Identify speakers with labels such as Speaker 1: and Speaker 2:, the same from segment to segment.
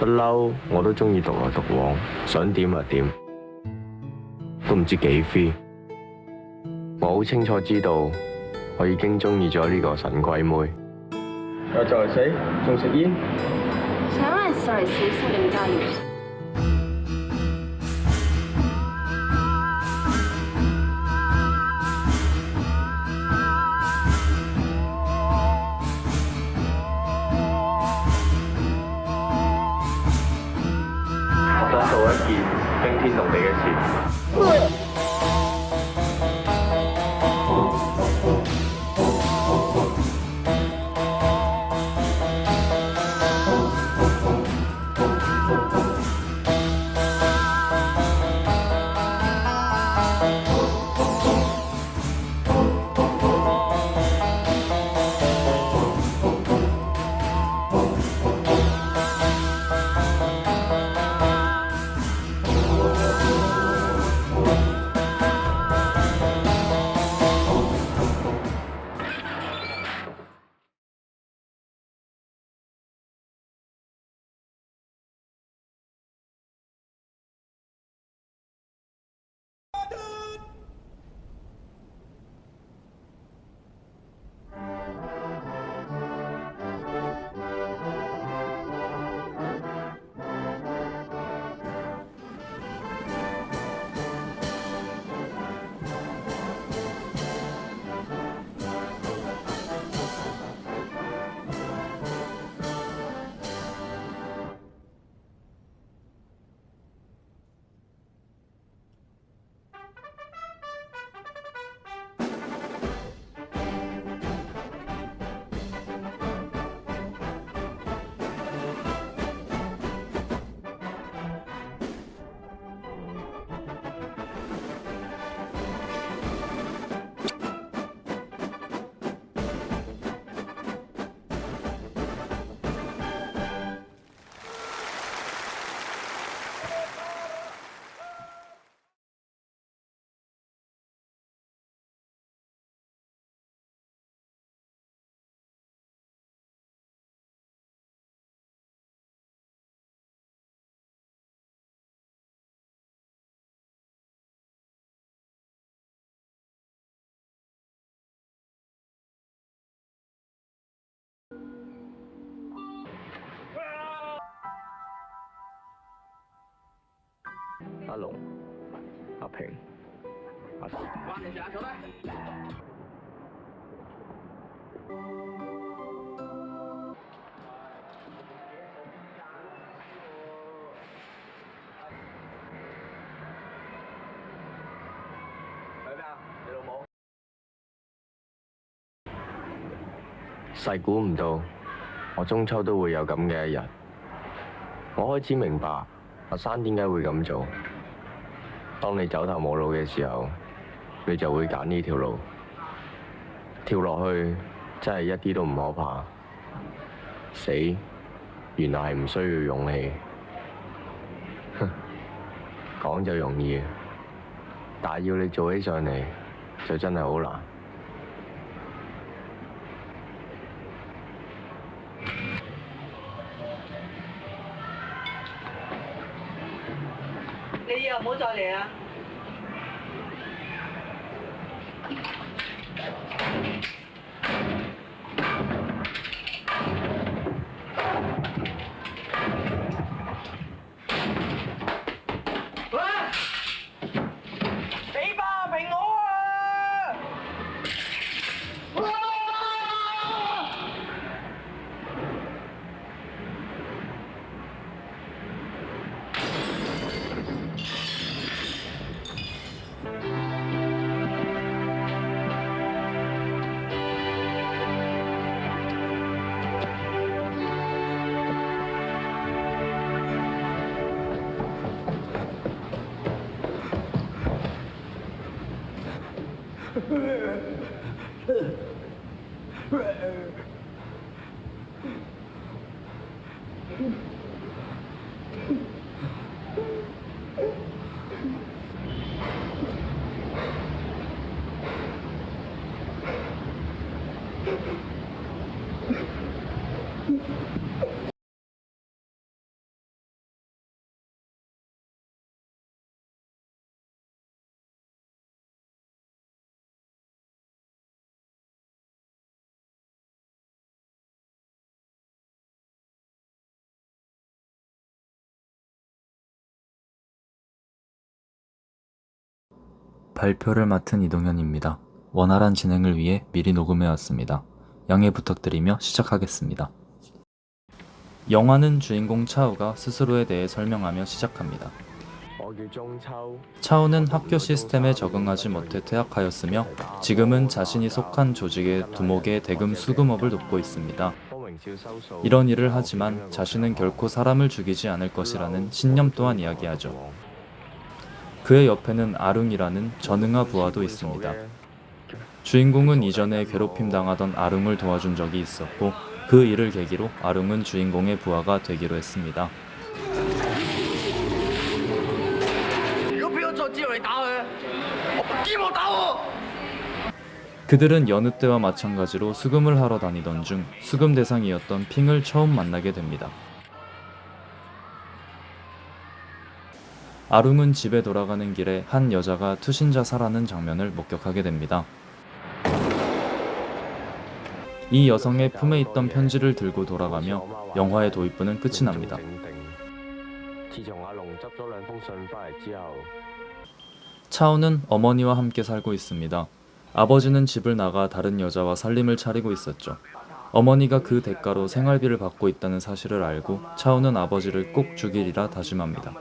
Speaker 1: 不嬲我都中意獨來獨往，想點就點，都唔知幾 free。我好清楚知道，我已經中意咗呢個神龜妹。又就嚟死，仲食煙？
Speaker 2: 請問就嚟死是定加鹽？
Speaker 1: 我想做一件驚天動地嘅事。阿龍、阿平、阿時，關你事啊，坐低。去邊啊？你老母？細估唔到，我中秋都會有咁嘅一日。我開始明白阿山點解會咁做。當你走投無路嘅時候，你就會揀呢條路，跳落去真係一啲都唔可怕。死原來係唔需要勇氣，講就容易，但係要你做起上嚟就真係好難。
Speaker 3: 你以後唔好再嚟啊！ 발표를 맡은 이동현입니다. 원활한 진행을 위해 미리 녹음해왔습니다. 양해 부탁드리며 시작하겠습니다. 영화는 주인공 차우가 스스로에 대해 설명하며 시작합니다. 차우는 학교 시스템에 적응하지 못해 퇴학하였으며 지금은 자신이 속한 조직의 두목의 대금 수금업을 돕고 있습니다. 이런 일을 하지만 자신은 결코 사람을 죽이지 않을 것이라는 신념 또한 이야기하죠. 그의 옆에는 아룽이라는 전응아 부하도 있습니다. 주인공은 이전에 괴롭힘 당하던 아룽을 도와준 적이 있었고 그 일을 계기로 아룽은 주인공의 부하가 되기로 했습니다. 그들은 여느 때와 마찬가지로 수금을 하러 다니던 중 수금 대상이었던 핑을 처음 만나게 됩니다. 아룽은 집에 돌아가는 길에 한 여자가 투신자사라는 장면을 목격하게 됩니다. 이 여성의 품에 있던 편지를 들고 돌아가며 영화의 도입부는 끝이 납니다. 차오는 어머니와 함께 살고 있습니다. 아버지는 집을 나가 다른 여자와 살림을 차리고 있었죠. 어머니가 그 대가로 생활비를 받고 있다는 사실을 알고 차오는 아버지를 꼭 죽이리라 다짐합니다.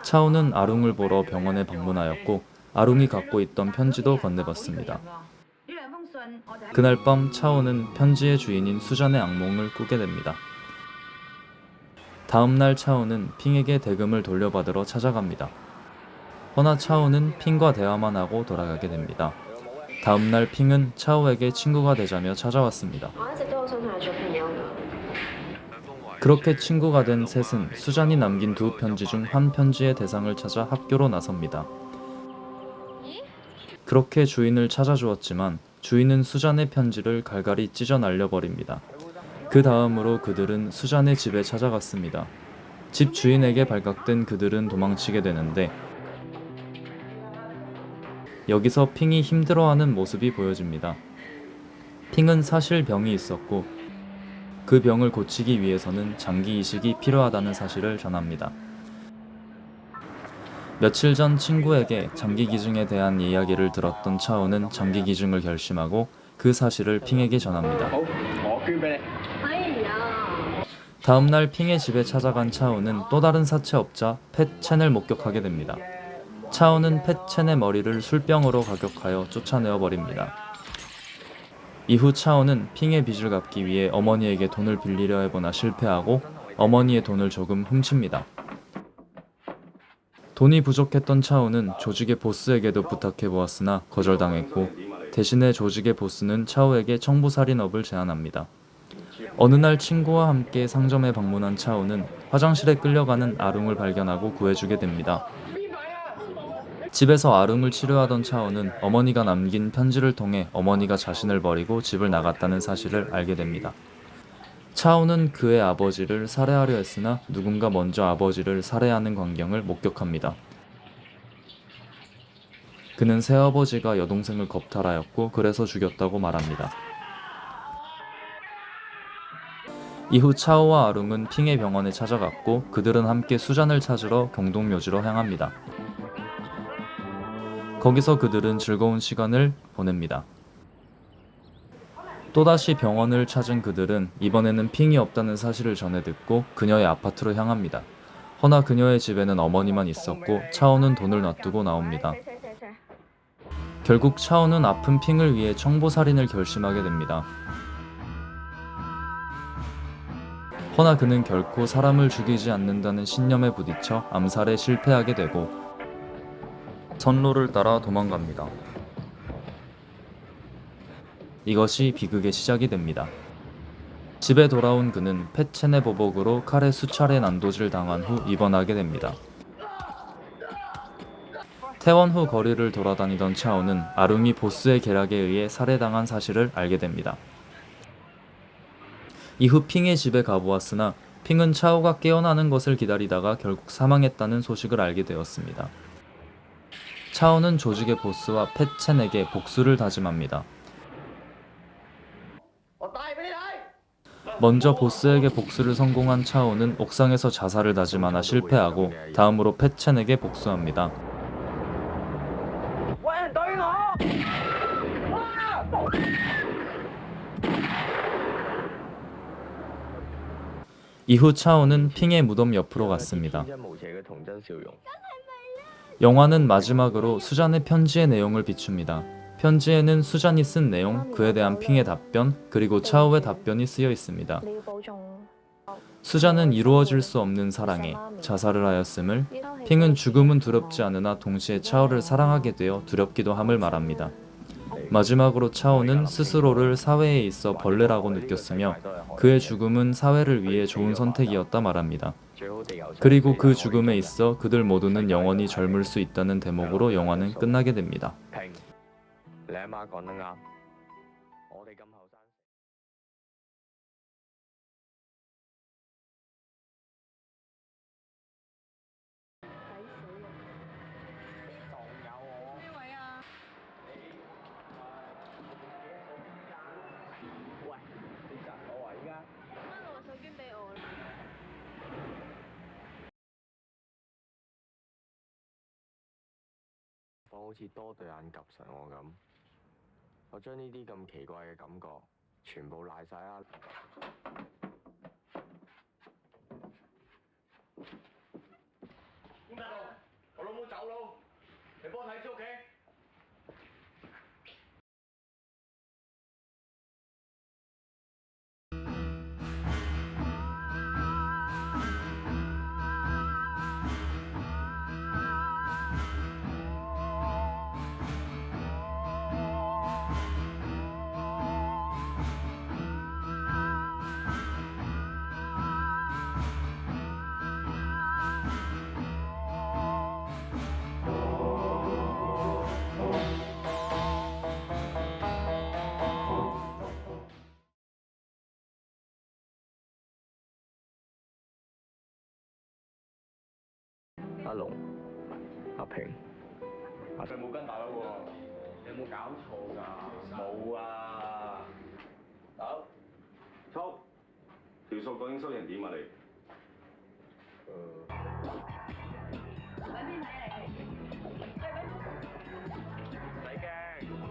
Speaker 3: 차오는 아룽을 보러 병원에 방문하였고 아룽이 갖고 있던 편지도 건네봤습니다. 그날 밤 차오는 편지의 주인인 수잔의 악몽을 꾸게 됩니다. 다음날 차오는 핑에게 대금을 돌려받으러 찾아갑니다. 허나 차오는 핑과 대화만 하고 돌아가게 됩니다. 다음날 핑은 차오에게 친구가 되자며 찾아왔습니다. 그렇게 친구가 된 셋은 수잔이 남긴 두 편지 중 한 편지의 대상을 찾아 학교로 나섭니다. 그렇게 주인을 찾아주었지만 주인은 수잔의 편지를 갈갈이 찢어 날려버립니다. 그 다음으로 그들은 수잔의 집에 찾아갔습니다. 집 주인에게 발각된 그들은 도망치게 되는데 여기서 핑이 힘들어하는 모습이 보여집니다. 핑은 사실 병이 있었고 그 병을 고치기 위해서는 장기 이식이 필요하다는 사실을 전합니다. 며칠 전 친구에게 장기 기증에 대한 이야기를 들었던 차오는 장기 기증을 결심하고 그 사실을 핑에게 전합니다. 다음날 핑의 집에 찾아간 차오는 또 다른 사채업자 팻첸을 목격하게 됩니다. 차오는 팻첸의 머리를 술병으로 가격하여 쫓아내어 버립니다. 이후 차오는 핑의 빚을 갚기 위해 어머니에게 돈을 빌리려 해보나 실패하고 어머니의 돈을 조금 훔칩니다. 돈이 부족했던 차오는 조직의 보스에게도 부탁해보았으나 거절당했고 대신에 조직의 보스는 차오에게 청부살인업을 제안합니다. 어느 날 친구와 함께 상점에 방문한 차오는 화장실에 끌려가는 아룽을 발견하고 구해주게 됩니다. 집에서 아룽을 치료하던 차오는 어머니가 남긴 편지를 통해 어머니가 자신을 버리고 집을 나갔다는 사실을 알게 됩니다. 차오는 그의 아버지를 살해하려 했으나 누군가 먼저 아버지를 살해하는 광경을 목격합니다. 그는 새아버지가 여동생을 겁탈하였고 그래서 죽였다고 말합니다. 이후 차오와 아룽은 핑의 병원에 찾아갔고 그들은 함께 수잔을 찾으러 경동묘지로 향합니다. 거기서 그들은 즐거운 시간을 보냅니다. 또다시 병원을 찾은 그들은 이번에는 핑이 없다는 사실을 전해 듣고 그녀의 아파트로 향합니다. 허나 그녀의 집에는 어머니만 있었고 차오는 돈을 놔두고 나옵니다. 결국 차오는 아픈 핑을 위해 청부살인을 결심하게 됩니다. 허나 그는 결코 사람을 죽이지 않는다는 신념에 부딪혀 암살에 실패하게 되고 선로를 따라 도망갑니다. 이것이 비극의 시작이 됩니다. 집에 돌아온 그는 팻첸의 보복으로 칼에 수차례 난도질 당한 후 입원하게 됩니다. 퇴원 후 거리를 돌아다니던 차오는 아룽이 보스의 계략에 의해 살해당한 사실을 알게 됩니다. 이후 핑의 집에 가보았으나 핑은 차오가 깨어나는 것을 기다리다가 결국 사망했다는 소식을 알게 되었습니다. 차오는 조직의 보스와 팻첸에게 복수를 다짐합니다. 먼저 보스에게 복수를 성공한 차오는 옥상에서 자살을 다짐하나 실패하고 다음으로 팻첸에게 복수합니다. 이후 차오는 핑의 무덤 옆으로 갔습니다. 영화는 마지막으로 수잔의 편지의 내용을 비춥니다. 편지에는 수잔이 쓴 내용, 그에 대한 핑의 답변, 그리고 차오의 답변이 쓰여 있습니다. 수잔은 이루어질 수 없는 사랑에 자살을 하였음을, 핑은 죽음은 두렵지 않으나 동시에 차오를 사랑하게 되어 두렵기도 함을 말합니다. 마지막으로 차오는 스스로를 사회에 있어 벌레라고 느꼈으며 그의 죽음은 사회를 위해 좋은 선택이었다 말합니다. 그리고 그 죽음에 있어 그들 모두는 영원히 젊을 수 있다는 대목으로 영화는 끝나게 됩니다.
Speaker 1: 好似多對眼夾實我咁，我將呢啲咁奇怪嘅感覺全部賴晒啦。
Speaker 4: 點解我老母走佬，你幫我睇住屋企。
Speaker 1: 阿龍、阿平、
Speaker 4: 佢冇跟大佬喎，你有冇搞錯㗎？冇啊！大佬，抽條數究竟收成點啊你？
Speaker 1: 唔使驚，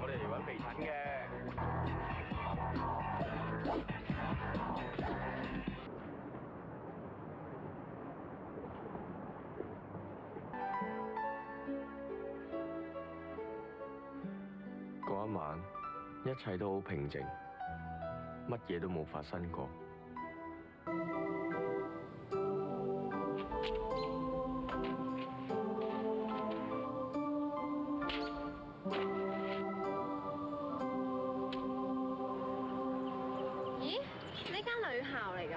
Speaker 1: 我哋嚟揾備診嘅。嗰一晚，一切都好平靜，乜嘢都冇發生過。
Speaker 2: 咦？呢間女校嚟㗎？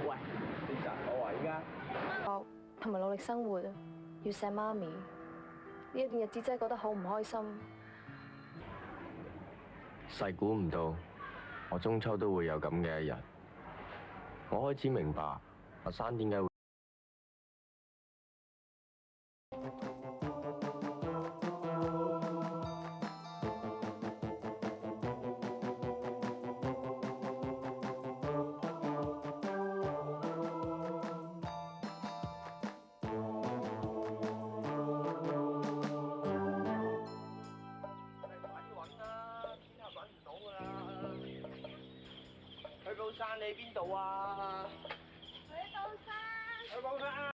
Speaker 4: 喂，你窒我啊依家！
Speaker 5: 學同埋努力生活，要錫媽咪。呢一段日子真係覺得好唔開心。
Speaker 1: 細估唔到，我中秋都會有咁嘅一日。我開始明白阿山點解會。
Speaker 4: 去寶山你邊度啊？
Speaker 2: 去到山。
Speaker 4: 去寶山。